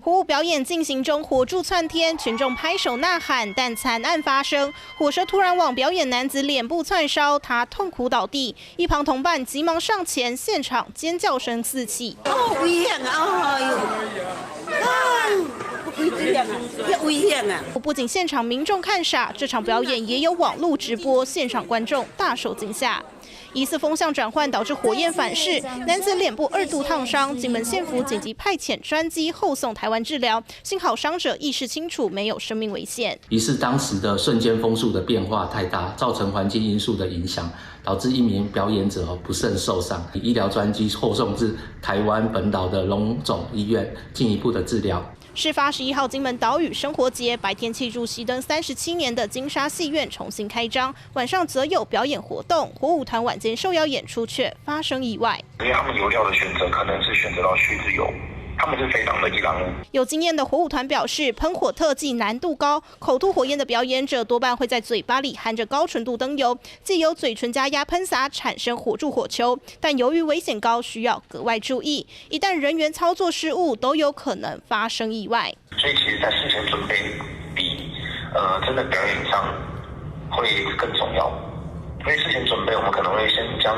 火舞表演进行中，火柱窜天，群众拍手呐喊，但惨案发生，火舌突然往表演男子脸部窜烧，他痛苦倒地，一旁同伴急忙上前，现场尖叫声四起。危险啊！哎呦！危险啊！不仅现场民众看傻，这场表演也有网络直播，现场观众大受惊吓。疑似风向转换导致火焰反噬，男子脸部2度烫伤，金门县府紧急派遣专机后送台湾治疗，幸好伤者意识清楚，没有生命危险。疑似当时的瞬间风速的变化太大，造成环境因素的影响，导致一名表演者不慎受伤，医疗专机后送至台湾本岛的荣总医院进一步的治疗。事发11号，金门岛屿生活节白天庆祝熄灯37年的金沙戏院重新开张，晚上则有表演活动。火舞团晚间受邀演出却发生意外，因为他们油料的选择可能是选择到须子油。他们是非常的易燃物。有经验的火舞团表示，喷火特技难度高，口吐火焰的表演者多半会在嘴巴里含着高纯度灯油，藉由嘴唇加压喷洒产生火柱火球。但由于危险高，需要格外注意，一旦人员操作失误，都有可能发生意外。所以其实在事前准备比真的表演上会更重要。因为事前准备，我们可能会先将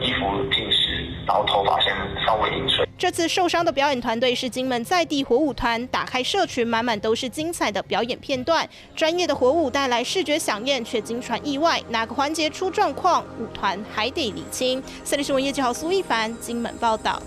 衣服浸湿，然后头发先稍微饮水。这次受伤的表演团队是金门在地火舞团，打开社群，满满都是精彩的表演片段。专业的火舞带来视觉响艳，却经传意外，哪个环节出状况，舞团还得理清。3立新闻业记者苏一凡，金门报道。